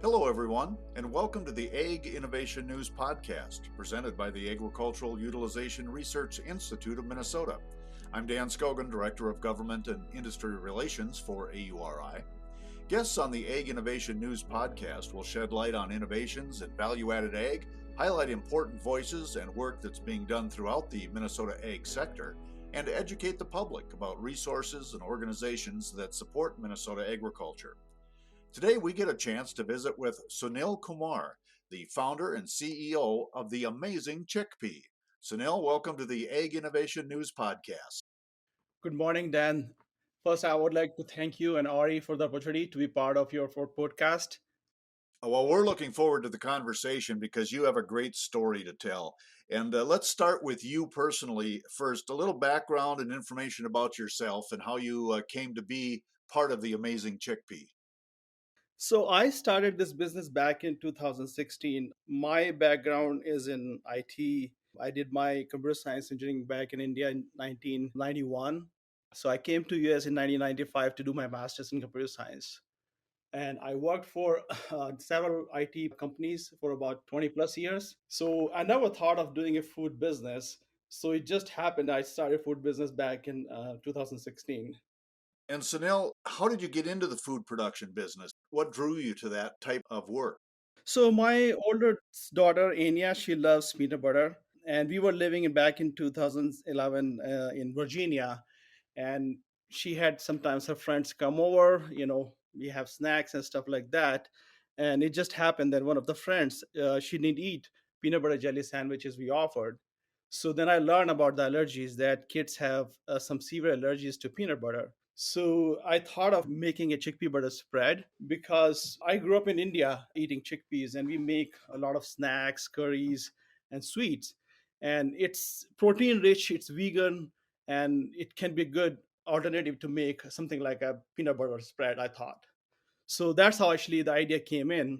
Hello, everyone, and welcome to the Ag Innovation News Podcast, presented by the Agricultural Utilization Research Institute of Minnesota. I'm Dan Scogan, Director of Government and Industry Relations for AURI. Guests on the Ag Innovation News Podcast will shed light on innovations in value-added ag, highlight important voices and work that's being done throughout the Minnesota ag sector, and educate the public about resources and organizations that support Minnesota agriculture. Today, we get a chance to visit with Sunil Kumar, the founder and CEO of the Amazing Chickpea. Sunil, welcome to the Ag Innovation News Podcast. Good morning, Dan. First, I would like to thank you and Ari for the opportunity to be part of your podcast. Well, we're looking forward to the conversation because you have a great story to tell. And let's start with you personally first. A little background and information about yourself and how you came to be part of the Amazing Chickpea. So, I started this business back in 2016. My background is in IT. I did my computer science engineering back in India in 1991. So, I came to US in 1995 to do my master's in computer science. And I worked for several IT companies for about 20 plus years. So I never thought of doing a food business. So it just happened. I started food business back in 2016. And Sunil, how did you get into the food production business? What drew you to that type of work? So my older daughter Anya, she loves peanut butter, and we were living back in 2011 in Virginia, and she had sometimes her friends come over. We have snacks and stuff like that, and it just happened that one of the friends she didn't eat peanut butter jelly sandwiches we offered. So then I learned about the allergies that kids have some severe allergies to peanut butter. So I thought of making a chickpea butter spread because I grew up in India eating chickpeas, and we make a lot of snacks, curries, and sweets. And it's protein rich, it's vegan, and it can be a good alternative to make something like a peanut butter spread, I thought. So that's how actually the idea came in.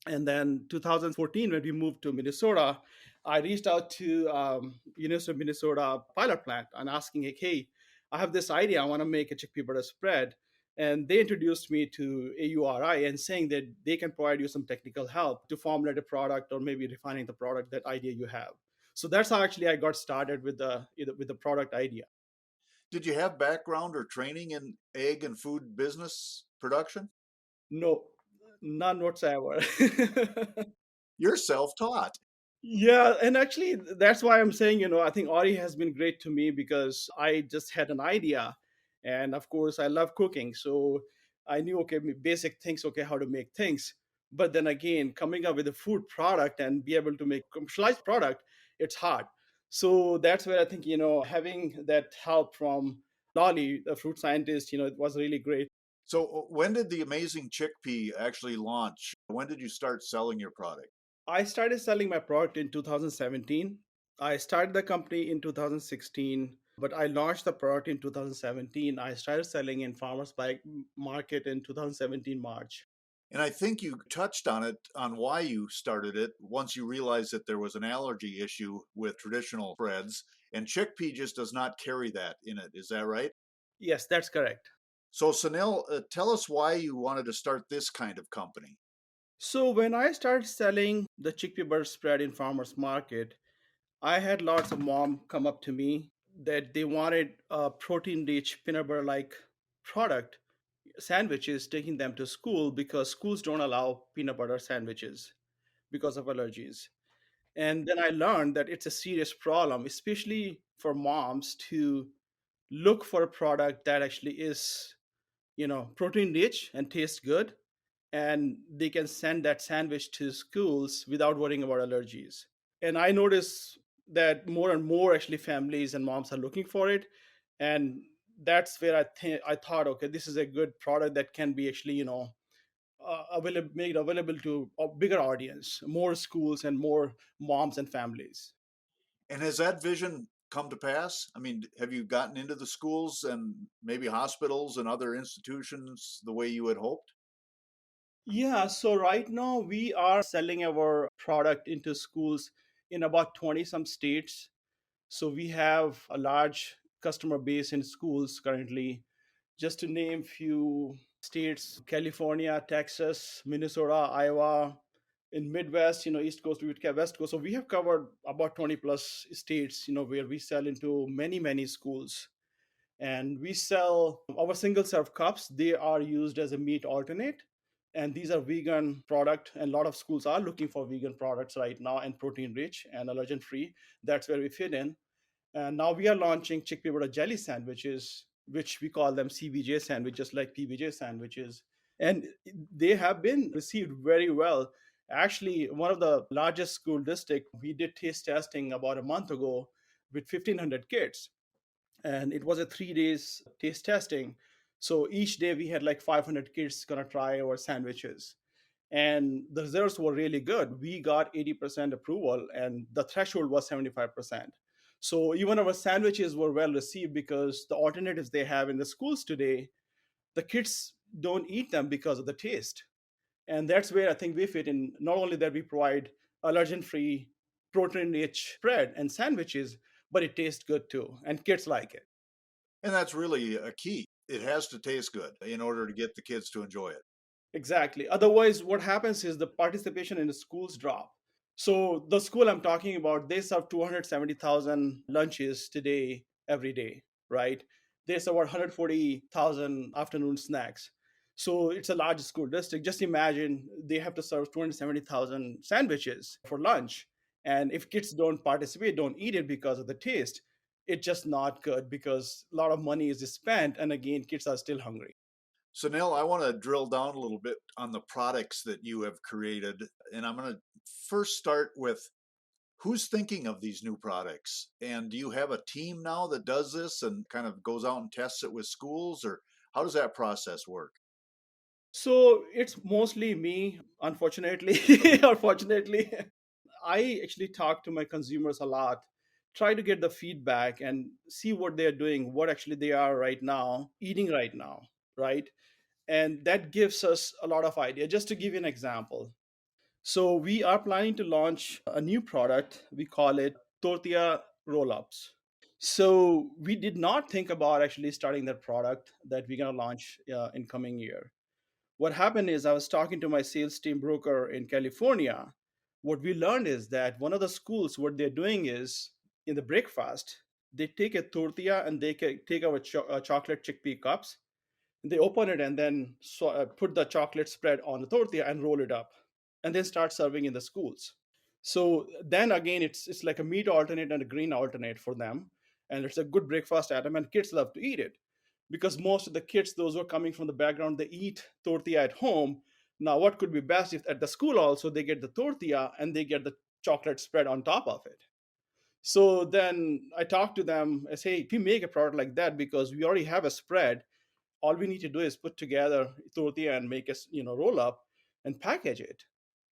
And then 2014, when we moved to Minnesota, I reached out to University of Minnesota pilot plant and asking, like, hey, I have this idea. I want to make a chickpea butter spread. And they introduced me to AURI and saying that they can provide you some technical help to formulate a product or maybe refining the product, that idea you have. So that's how actually I got started with the product idea. Did you have background or training in ag and food business production? No, none whatsoever. You're self taught. Yeah, and actually that's why I'm saying, I think Ori has been great to me because I just had an idea. And of course, I love cooking. So I knew, okay, basic things, okay, how to make things. But then again, coming up with a food product and be able to make commercialized product, it's hard. So that's where I think, having that help from Lolly, the fruit scientist, it was really great. So, when did the Amazing Chickpea actually launch? When did you start selling your product? I started selling my product in 2017. I started the company in 2016, but I launched the product in 2017. I started selling in farmers market in 2017 March. And I think you touched on it on why you started it once you realized that there was an allergy issue with traditional breads, and chickpea just does not carry that in it. Is that right? Yes, that's correct. So, Sunil, tell us why you wanted to start this kind of company. So when I started selling the chickpea butter spread in farmers market, I had lots of mom come up to me that they wanted a protein rich peanut butter like product sandwiches, taking them to school because schools don't allow peanut butter sandwiches because of allergies. And then I learned that it's a serious problem, especially for moms, to look for a product that actually is, protein rich and tastes good, and they can send that sandwich to schools without worrying about allergies. And I notice that more and more actually families and moms are looking for it. And that's where I thought, okay, this is a good product that can be actually, available, made available to a bigger audience, more schools and more moms and families. And has that vision come to pass? I mean, have you gotten into the schools and maybe hospitals and other institutions the way you had hoped? Yeah, so right now we are selling our product into schools in about 20 some states. So we have a large customer base in schools currently. Just to name few, states, California, Texas, Minnesota, Iowa, in Midwest, East Coast, West Coast. So we have covered about 20 plus states, where we sell into many, many schools. And we sell our single serve cups. They are used as a meat alternate. And these are vegan product. And a lot of schools are looking for vegan products right now and protein rich and allergen free. That's where we fit in. And now we are launching chickpea butter jelly sandwiches, which we call them CBJ sandwiches, like PBJ sandwiches. And they have been received very well. Actually, one of the largest school district, we did taste testing about a month ago with 1,500 kids. And it was a 3 days taste testing. So each day we had like 500 kids gonna try our sandwiches, and the results were really good. We got 80% approval, and the threshold was 75%. So even our sandwiches were well received because the alternatives they have in the schools today, the kids don't eat them because of the taste. And that's where I think we fit in. Not only that we provide allergen free, protein rich bread and sandwiches, but it tastes good too, and kids like it. And that's really a key. It has to taste good in order to get the kids to enjoy it. Exactly. Otherwise, what happens is the participation in the schools drop. So the school I'm talking about, they serve 270,000 lunches today, every day, right? They serve 140,000 afternoon snacks. So it's a large school district. Just imagine they have to serve 270,000 sandwiches for lunch. And if kids don't participate, don't eat it because of the taste, it's just not good because a lot of money is spent. And again, kids are still hungry. So, Neil, I want to drill down a little bit on the products that you have created. And I'm going to first start with who's thinking of these new products? And do you have a team now that does this and kind of goes out and tests it with schools? Or how does that process work? So it's mostly me, unfortunately, or fortunately. I actually talk to my consumers a lot, try to get the feedback and see what they're doing, what actually they are right now, eating right now, right? And that gives us a lot of idea. Just to give you an example. So we are planning to launch a new product. We call it tortilla roll-ups. So we did not think about actually starting that product that we're going to launch in coming year. What happened is I was talking to my sales team broker in California. What we learned is that one of the schools, what they're doing is in the breakfast, they take a tortilla and they take our chocolate chickpea cups, and they open it and then put the chocolate spread on the tortilla and roll it up, and then start serving in the schools. So then again, it's like a meat alternate and a green alternate for them, and it's a good breakfast item, and kids love to eat it because most of the kids, those who are coming from the background, they eat tortilla at home. Now, what could be best if at the school also they get the tortilla and they get the chocolate spread on top of it? So then I talked to them. I say, if you make a product like that, because we already have a spread, all we need to do is put together tortilla and make a roll up and package it.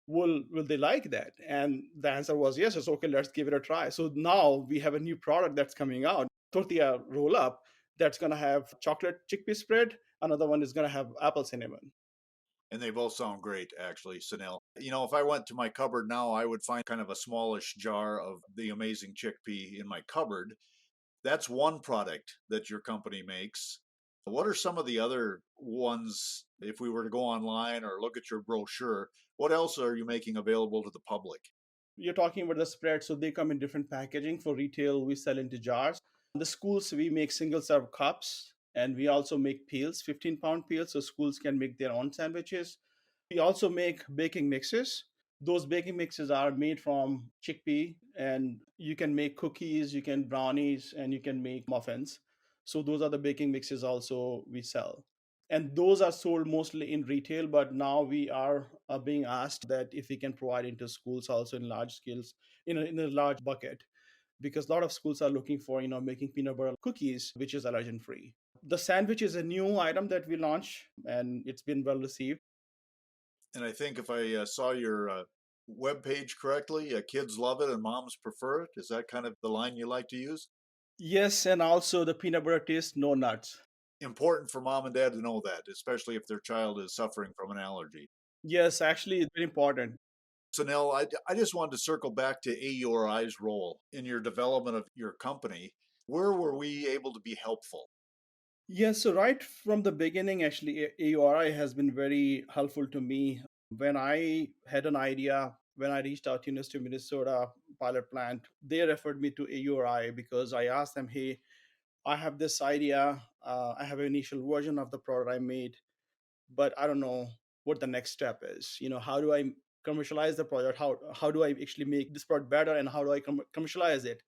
Will they like that? And the answer was yes. It's okay, let's give it a try. So now we have a new product that's coming out, tortilla roll up, that's going to have chocolate chickpea spread. Another one is going to have apple cinnamon. And they both sound great, actually, Sunil. If I went to my cupboard now, I would find kind of a smallish jar of the Amazing Chickpea in my cupboard. That's one product that your company makes. What are some of the other ones, if we were to go online or look at your brochure, what else are you making available to the public? You're talking about the spread, so they come in different packaging. For retail, we sell into jars. In the schools, we make single serve cups, and we also make peels, 15-pound peels, so schools can make their own sandwiches. We also make baking mixes. Those baking mixes are made from chickpea, and you can make cookies, you can brownies, and you can make muffins. So those are the baking mixes also we sell. And those are sold mostly in retail, but now we are being asked that if we can provide into schools also in large scales, in a large bucket, because a lot of schools are looking for making peanut butter cookies, which is allergen free. The sandwich is a new item that we launched, and it's been well received. And I think if I saw your web page correctly, kids love it and moms prefer it. Is that kind of the line you like to use? Yes, and also the peanut butter taste, no nuts. Important for mom and dad to know that, especially if their child is suffering from an allergy. Yes, actually, it's very important. So, Nell, I just wanted to circle back to AURI's role in your development of your company. Where were we able to be helpful? Yes, so right from the beginning, actually, AURI has been very helpful to me. When I had an idea, when I reached out to University of Minnesota pilot plant, they referred me to AURI because I asked them, hey, I have this idea. I have an initial version of the product I made, but I don't know what the next step is. How do I commercialize the product? How do I actually make this product better, and how do I commercialize it?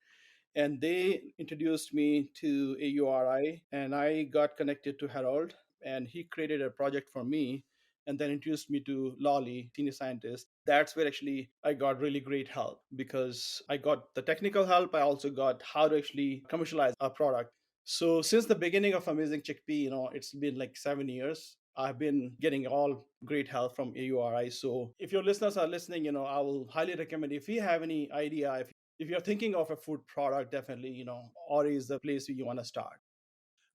And they introduced me to AURI, and I got connected to Harold, and he created a project for me and then introduced me to Lolly, senior scientist. That's where actually I got really great help because I got the technical help. I also got how to actually commercialize a product. So since the beginning of Amazing Chickpea, it's been like 7 years. I've been getting all great help from AURI. So if your listeners are listening, I will highly recommend, if you have any idea, if you're thinking of a food product, definitely, Ori is the place you want to start.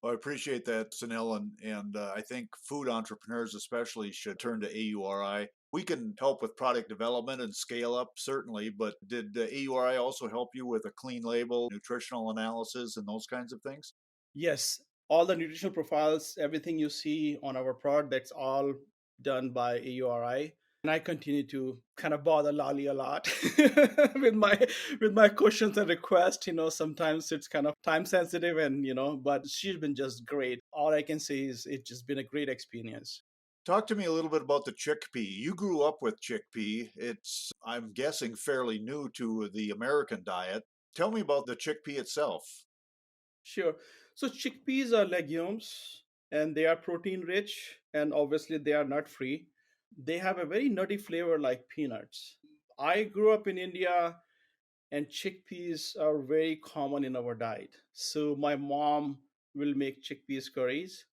Well, I appreciate that, Sunil, and I think food entrepreneurs especially should turn to AURI. We can help with product development and scale up, certainly, but did AURI also help you with a clean label, nutritional analysis, and those kinds of things? Yes, all the nutritional profiles, everything you see on our product, that's all done by AURI. And I continue to kind of bother Lali a lot with my questions and requests. Sometimes it's kind of time sensitive, and but she's been just great. All I can say is it's just been a great experience. Talk to me a little bit about the chickpea. You grew up with chickpea. It's, I'm guessing, fairly new to the American diet. Tell me about the chickpea itself. Sure. So chickpeas are legumes and they are protein rich, and obviously they are nut free. They have a very nutty flavor like peanuts. I grew up in India and chickpeas are very common in our diet. So my mom will make chickpeas curries,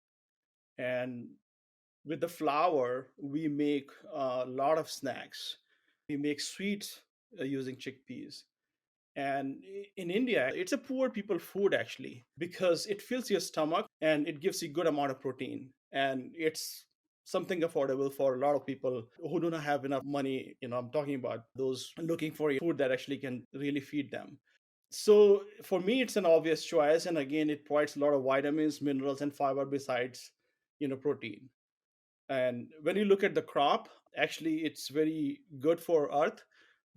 and with the flour we make a lot of snacks. We make sweets using chickpeas. And in India, it's a poor people food actually because it fills your stomach and it gives you good amount of protein. And it's something affordable for a lot of people who do not have enough money. I'm talking about those looking for food that actually can really feed them. So for me, it's an obvious choice. And again, it provides a lot of vitamins, minerals, and fiber besides, protein. And when you look at the crop, actually it's very good for earth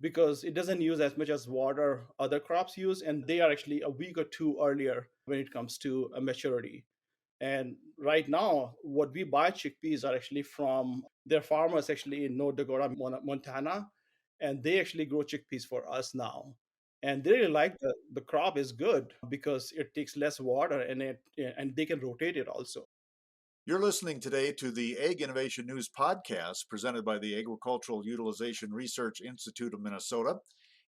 because it doesn't use as much as water other crops use, and they are actually a week or two earlier when it comes to a maturity. And right now what we buy chickpeas are actually from their farmers actually in North Dakota, Montana, and they actually grow chickpeas for us now. And they really like the crop is good because it takes less water, and they can rotate it also. You're listening today to the Ag Innovation News podcast presented by the Agricultural Utilization Research Institute of Minnesota.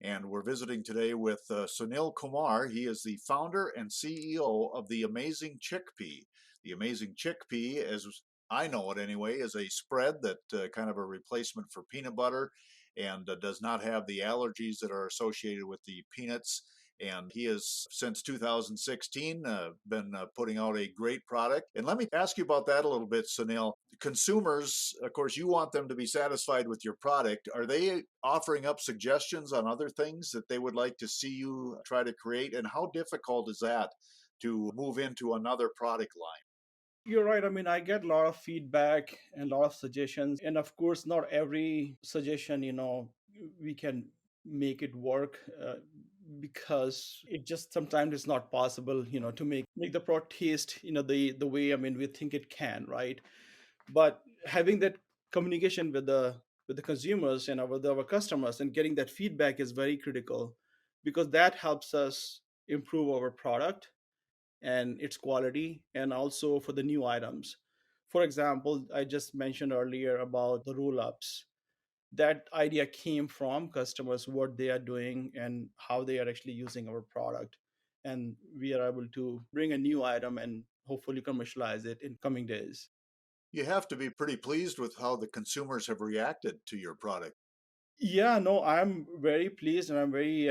And we're visiting today with Sunil Kumar. He is the founder and CEO of the Amazing Chickpea. The Amazing Chickpea, as I know it anyway, is a spread that kind of a replacement for peanut butter and does not have the allergies that are associated with the peanuts. And he has, since 2016, been putting out a great product. And let me ask you about that a little bit, Sunil. Consumers, of course, you want them to be satisfied with your product. Are they offering up suggestions on other things that they would like to see you try to create? And how difficult is that to move into another product line? You're right. I mean, I get a lot of feedback and a lot of suggestions. And of course, not every suggestion, we can make it work because it just sometimes it's not possible, to make the product taste, the way, I mean, we think it can, right? But having that communication with the consumers and with our customers and getting that feedback is very critical because that helps us improve our product and its quality, and also for the new items. For example, I just mentioned earlier about the roll ups. That idea came from customers, what they are doing and how they are actually using our product. And we are able to bring a new item and hopefully commercialize it in coming days. You have to be pretty pleased with how the consumers have reacted to your product. Yeah, no, I'm very pleased and I'm very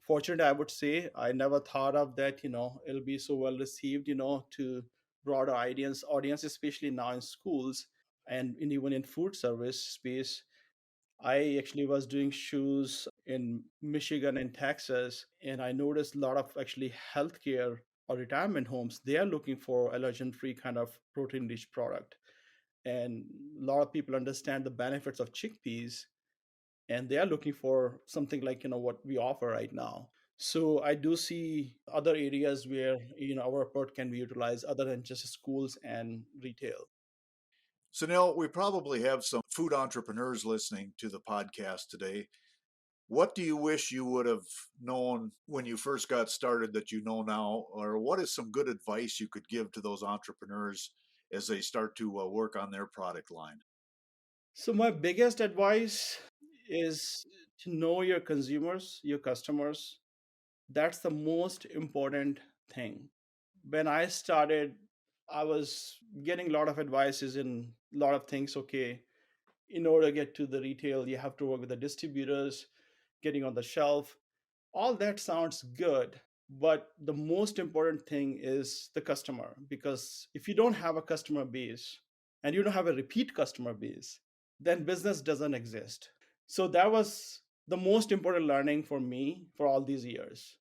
fortunate, I would say. I never thought of that, it'll be so well received, to broader audience, especially now in schools and even in food service space. I actually was doing shoes in Michigan and Texas, and I noticed a lot of actually healthcare or retirement homes, they are looking for allergen free kind of protein rich product. And a lot of people understand the benefits of chickpeas, and they are looking for something like what we offer right now. So I do see other areas where our product can be utilized other than just schools and retail. Sunil, we probably have some food entrepreneurs listening to the podcast today. What do you wish you would have known when you first got started that you know now? Or what is some good advice you could give to those entrepreneurs as they start to work on their product line? So my biggest advice is to know your consumers, your customers. That's the most important thing. When I started, I was getting a lot of advices in a lot of things. Okay, in order to get to the retail, you have to work with the distributors, getting on the shelf. All that sounds good, but the most important thing is the customer, because if you don't have a customer base and you don't have a repeat customer base, then business doesn't exist. So that was the most important learning for me for all these years.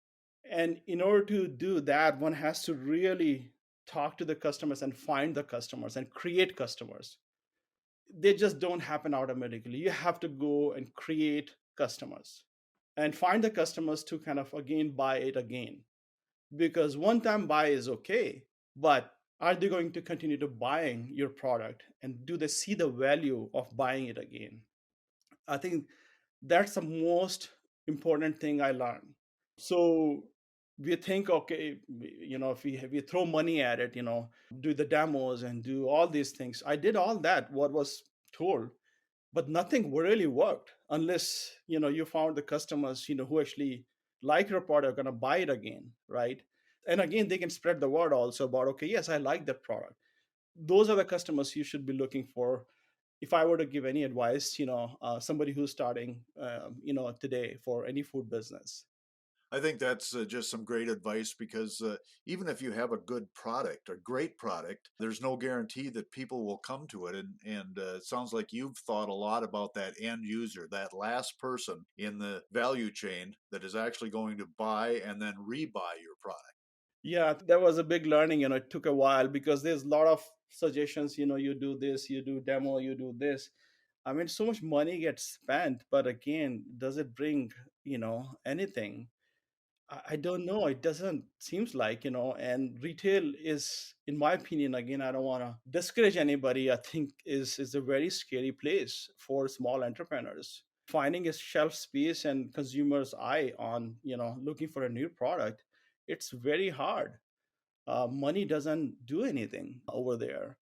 And in order to do that, one has to really talk to the customers and find the customers and create customers. They just don't happen automatically. You have to go and create customers and find the customers to kind of again buy it again. Because one time buy is okay, but are they going to continue to buying your product, and do they see the value of buying it again? I think that's the most important thing I learned. So we think, okay, if we throw money at it, do the demos and do all these things. I did all that what was told, but nothing really worked unless you found the customers who actually like your product, gonna buy it again, right? And again, they can spread the word also about, okay, yes, I like that product. Those are the customers you should be looking for. If I were to give any advice, somebody who's starting today for any food business. I think that's just some great advice because even if you have a good product, a great product, there's no guarantee that people will come to it. And it sounds like you've thought a lot about that end user, that last person in the value chain that is actually going to buy and then rebuy your product. Yeah, that was a big learning. It took a while because there's a lot of suggestions. You do this, you do demo, you do this. I mean, so much money gets spent, but again, does it bring anything? I don't know. It doesn't seems like, and retail is, in my opinion, again, I don't want to discourage anybody. I think is a very scary place for small entrepreneurs. Finding a shelf space and consumers' eye on, looking for a new product, it's very hard. Money doesn't do anything over there.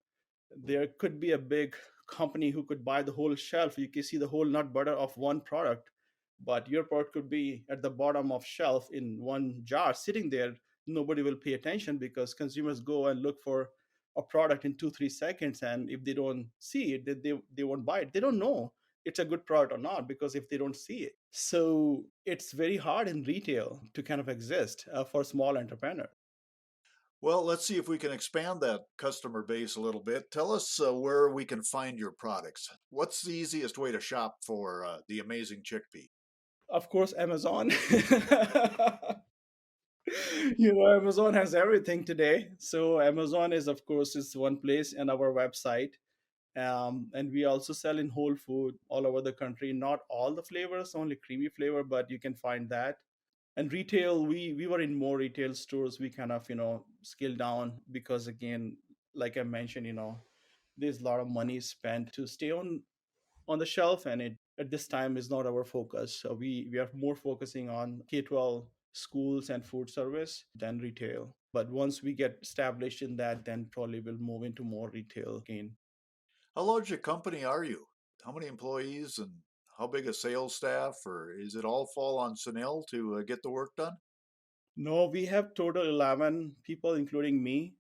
There could be a big company who could buy the whole shelf. You can see the whole nut butter of one product, but your product could be at the bottom of shelf in one jar sitting there. Nobody will pay attention because consumers go and look for a product in 2 3 seconds, and if they don't see it, they won't buy it. They don't know it's a good product or not because if they don't see it. So it's very hard in retail to kind of exist for small entrepreneurs. Well, let's see if we can expand that customer base a little bit. Tell us where we can find your products. What's the easiest way to shop for the Amazing Chickpea? Of course, Amazon. Amazon has everything today. So Amazon is, of course, is one place, and our website. And we also sell in whole food all over the country. Not all the flavors, only creamy flavor, but you can find that. And retail, we were in more retail stores. We kind of scaled down because, again, like I mentioned, there's a lot of money spent to stay on the shelf, and it at this time is not our focus. So we are more focusing on K-12 schools and food service than retail. But once we get established in that, then probably we'll move into more retail again. How large a company are you? How many employees and how big a sales staff, or is it all fall on Sunil to get the work done? No, we have total 11 people, including me.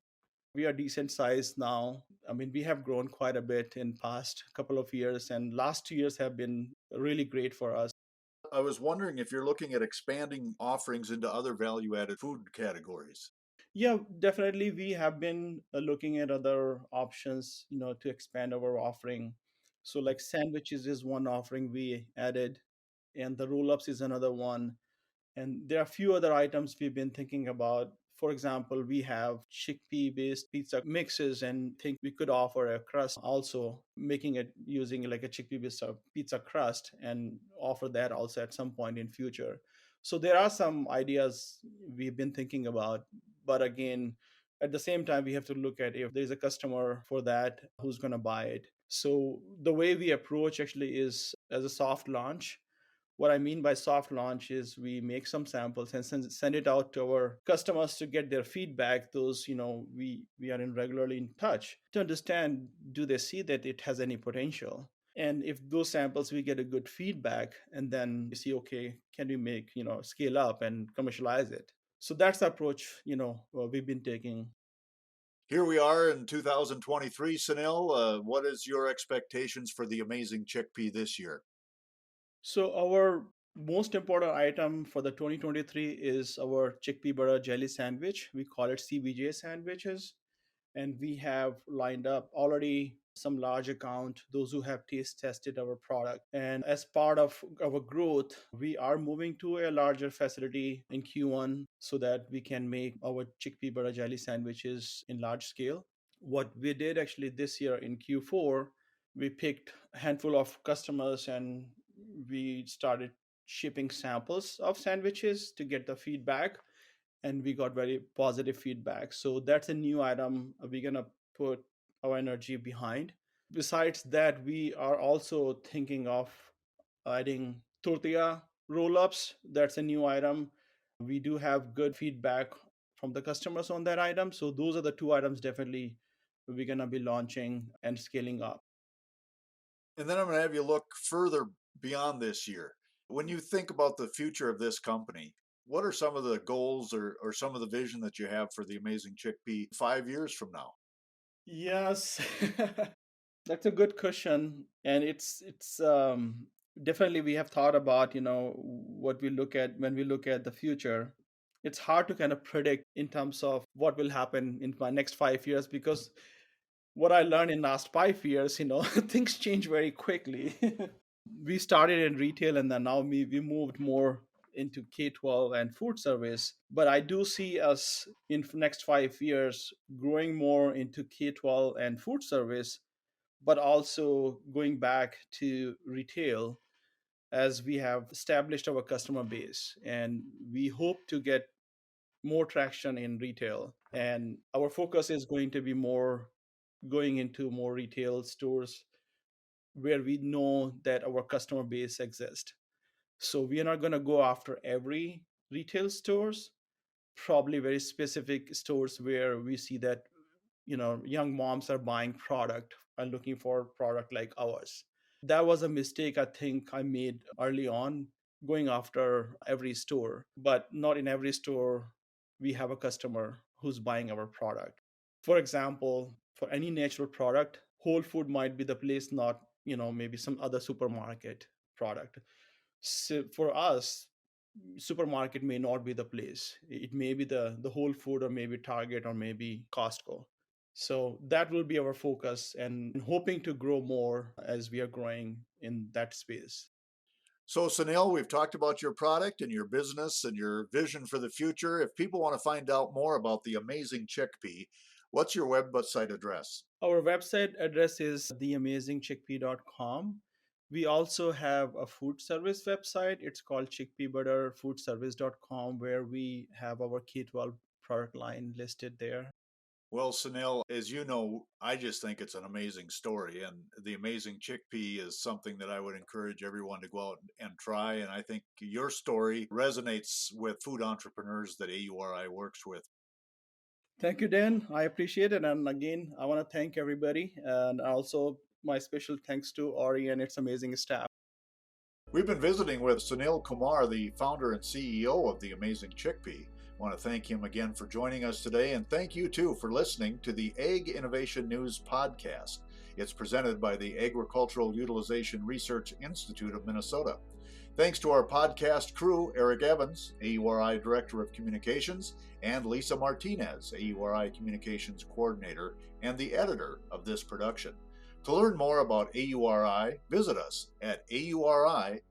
We are decent size now. I mean, we have grown quite a bit in past couple of years, and last 2 years have been really great for us. I was wondering if you're looking at expanding offerings into other value added food categories. Yeah, definitely. We have been looking at other options, to expand our offering. So, like sandwiches is one offering we added, and the roll ups is another one. And there are a few other items we've been thinking about. For example, we have chickpea based pizza mixes and think we could offer a crust also, making it using like a chickpea based pizza crust and offer that also at some point in future. So there are some ideas we've been thinking about, but again, at the same time, we have to look at if there's a customer for that who's going to buy it. So the way we approach actually is as a soft launch. What I mean by soft launch is we make some samples and send it out to our customers to get their feedback. Those, we are in regularly in touch to understand, do they see that it has any potential? And if those samples we get a good feedback, and then we see, okay, can we make, scale up and commercialize it? So that's the approach, we've been taking. Here we are in 2023, Sunil. What is your expectations for the Amazing Chickpea this year? So our most important item for the 2023 is our chickpea butter jelly sandwich. We call it CBJ sandwiches, and we have lined up already some large account, those who have taste tested our product. And as part of our growth, we are moving to a larger facility in Q1 so that we can make our chickpea butter jelly sandwiches in large scale. What we did actually this year in Q4, we picked a handful of customers and we started shipping samples of sandwiches to get the feedback, and we got very positive feedback. So that's a new item we're going to put our energy behind. Besides that, we are also thinking of adding tortilla roll-ups. That's a new item. We do have good feedback from the customers on that item. So those are the two items definitely we're going to be launching and scaling up. And then I'm going to have you look further beyond this year. When you think about the future of this company, what are some of the goals or some of the vision that you have for the Amazing Chickpea 5 years from now? Yes, that's a good question, and it's definitely we have thought about what we look at when we look at the future. It's hard to kind of predict in terms of what will happen in my next 5 years, because what I learned in last 5 years, things change very quickly. We started in retail and then now we moved more into K-12 and food service. But I do see us in next 5 years growing more into K-12 and food service, but also going back to retail as we have established our customer base. And we hope to get more traction in retail. And our focus is going to be more going into more retail stores where we know that our customer base exists. So we are not going to go after every retail stores, probably very specific stores where we see that young moms are buying product and looking for product like ours. That was a mistake I think I made early on, going after every store, but not in every store we have a customer who's buying our product. For example, for any natural product, Whole Food might be the place, not maybe some other supermarket product. So for us, supermarket may not be the place. It may be the Whole Food or maybe Target or maybe Costco. So that will be our focus and hoping to grow more as we are growing in that space. So, Sunil, we've talked about your product and your business and your vision for the future. If people want to find out more about the Amazing Chickpea, what's your website address? Our website address is theamazingchickpea.com. We also have a food service website. It's called chickpeabutterfoodservice.com, where we have our K-12 product line listed there. Well, Sunil, as you know, I just think it's an amazing story. And the Amazing Chickpea is something that I would encourage everyone to go out and try. And I think your story resonates with food entrepreneurs that AURI works with. Thank you, Dan. I appreciate it. And again, I want to thank everybody. And also, my special thanks to Ori and its amazing staff. We've been visiting with Sunil Kumar, the founder and CEO of the Amazing Chickpea. I want to thank him again for joining us today, and thank you too for listening to the Ag Innovation News Podcast. It's presented by the Agricultural Utilization Research Institute of Minnesota. Thanks to our podcast crew, Eric Evans, AURI Director of Communications, and Lisa Martinez, AURI Communications Coordinator and the editor of this production. To learn more about AURI, visit us at auri.org.